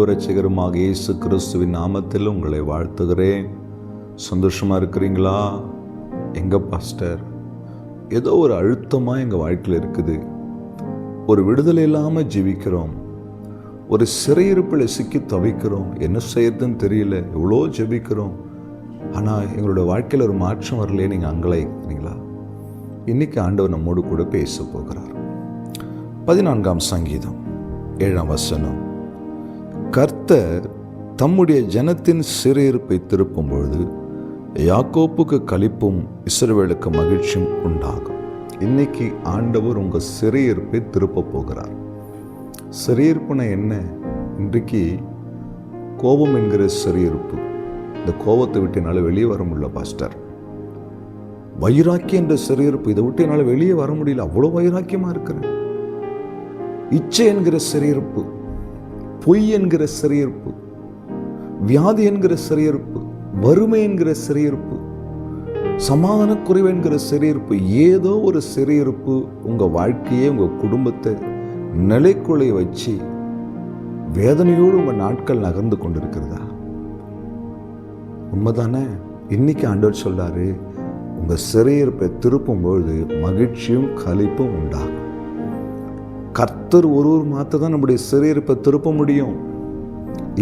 ஆண்டவர் இரட்சகருமாக இயேசு கிறிஸ்துவின் நாமத்தில் உங்களை வாழ்த்துகிறேன். சந்தோஷமாக இருக்கிறீங்களா? எங்கள் பாஸ்டர், ஏதோ ஒரு அழுத்தமாக எங்கள் வாழ்க்கையில் இருக்குது. ஒரு விடுதலை இல்லாமல் ஜெபிக்கிறோம். ஒரு சிறையிருப்பில் சிக்கி தவிக்கிறோம். என்ன செய்யறதுன்னு தெரியல. எவ்வளோ ஜெபிக்கிறோம், ஆனால் எங்களோட வாழ்க்கையில் ஒரு மாற்றம் வரலையே. நீங்கள் அங்கலாய்க்கிறீங்களா? இன்னைக்கு ஆண்டவர் நம்மோடு கூட பேச போகிறார். 14ஆம் சங்கீதம் 7ஆம் வசனம். கர்த்தர் தம்முடைய ஜனத்தின் சிறையிருப்பை திருப்பும் பொழுது யாக்கோப்புக்கு களிப்பும் இஸ்ரவேலுக்கு மகிழ்ச்சியும் உண்டாகும். இன்னைக்கு ஆண்டவர் உங்கள் சிறையிருப்பை திருப்ப போகிறார். சிறையிருப்புனா என்ன? இன்றைக்கு கோபம் என்கிற சிறையிருப்பு. இந்த கோபத்தை விட்டு என்னால் வெளியே வர முடியல பாஸ்டர். வைராக்கியம் என்ற சிறையிருப்பு, இதை விட்டு என்னால் வெளியே வர முடியல, அவ்வளோ வைராக்கியமாக இருக்கிறேன். இச்சை என்கிற சிறையிருப்பு, பொய் என்கிற சிறையிருப்பு, வியாதி என்கிற சிறையிருப்பு, வறுமை என்கிற சிறையிருப்பு, சமாதான குறைவு என்கிற சிறையிருப்பு, ஏதோ ஒரு சிறையிருப்பு உங்கள் வாழ்க்கையே உங்கள் குடும்பத்தை நிலைக்குலைய வச்சு வேதனையோடு உங்கள் நாட்கள் நகர்ந்து கொண்டிருக்கிறதா? உண்மைதானே? இன்னைக்கு ஆண்டவர் சொல்றாரு, உங்கள் சிறையிருப்பை திருப்பும் பொழுது மகிழ்ச்சியும் களிப்பும் உண்டாகும். கர்த்தர் ஒருவர் மாற்ற தான் நம்முடைய சிறையிருப்பை திருப்ப முடியும்.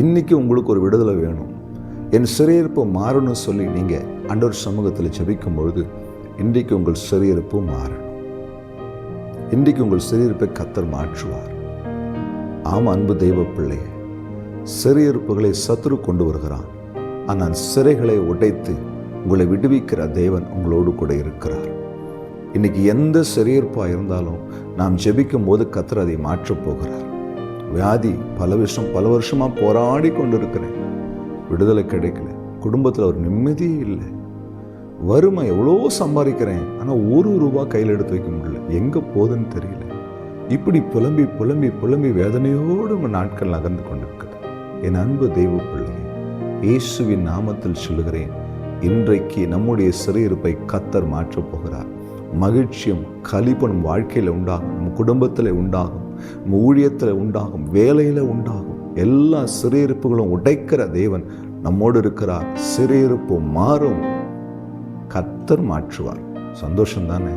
இன்னைக்கு உங்களுக்கு ஒரு விடுதலை வேணும். என் சிறையிருப்பை மாறணும்னு சொல்லி நீங்கள் ஆண்டவர் சமூகத்தில் ஜெபிக்கும் பொழுது இன்றைக்கு உங்கள் சிறையிருப்பு மாறணும். இன்றைக்கு உங்கள் சிறையிருப்பை கர்த்தர் மாற்றுவார். ஆமாம் அன்பு தெய்வ பிள்ளையே, சிறையிருப்புகளை சத்துரு கொண்டு வருகிறான். ஆனால் சிறைகளை உடைத்து உங்களை விடுவிக்கிற தேவன் உங்களோடு கூட இருக்கிறார். இன்னைக்கு எந்த சிறையிருப்பாக இருந்தாலும் நாம் ஜெபிக்கும் போது கர்த்தர் அதை மாற்றப் போகிறார். வியாதி பல வருஷமாக போராடி கொண்டு இருக்கிறேன், விடுதலை கிடைக்கல. குடும்பத்தில் ஒரு நிம்மதியே இல்லை. வறுமை, எவ்வளோ சம்பாதிக்கிறேன், ஆனால் ஒரு ரூபா கையில் எடுத்து வைக்க முடியல, எங்கே போகுதுன்னு தெரியல. இப்படி புலம்பி புலம்பி புலம்பி வேதனையோடு உங்கள் நாட்கள் நகர்ந்து கொண்டிருக்கிறது. என் அன்பு தெய்வ பிள்ளையே, இயேசுவின் நாமத்தில் சொல்லுகிறேன், இன்றைக்கு நம்முடைய சிறையிருப்பை கர்த்தர் மாற்றப் போகிறார். மகிழ்ச்சியும் களிப்பும் வாழ்க்கையில் உண்டாகும், நம்ம குடும்பத்தில் உண்டாகும், நம்ம ஊழியத்தில் உண்டாகும், வேலையில் உண்டாகும். எல்லா சிறையிருப்புகளும் உடைக்கிற தேவன் நம்மோடு இருக்கிறார். சிறையிருப்பு மாறும், கர்த்தர் மாற்றுவார். சந்தோஷம் தானே?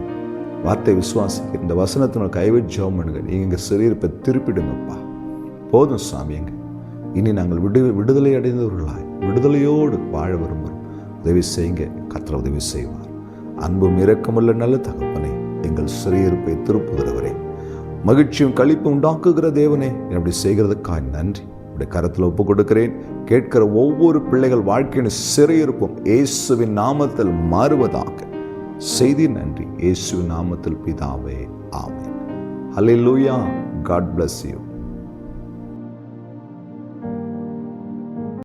வார்த்தை விசுவாசிக்க இந்த வசனத்தினோட கைவிட்டு ஜெபம் பண்ணுங்க. நீங்கள் சிறையிருப்பை திருப்பிடுங்கப்பா. போதும் சாமியங்க, இனி நாங்கள் விடுதலை அடைந்தவர்களாய் விடுதலையோடு வாழ விரும்புகிறோம். உதவி செய்யுங்க, கர்த்தர் உதவி செய்வார். அன்பும் இரக்கமுள்ள நல்ல தகப்பனே, எங்கள் சிறையிருப்பை திருப்புகிறவரே, மகிழ்ச்சியும் களிப்பும் உண்டாக்குகிற தேவனே, அப்படி செய்கிறதுக்காக நன்றி. இப்படி கரத்தில் ஒப்பு கொடுக்கிறேன். கேட்கிற ஒவ்வொரு பிள்ளைகள் வாழ்க்கையின் சிறையிருப்பும் இயேசுவின் நாமத்தில் மாறுவதாக செய்தி நன்றி. இயேசுவின் நாமத்தில் பிதாவே, ஆமென். ஹல்லேலூயா. God bless you.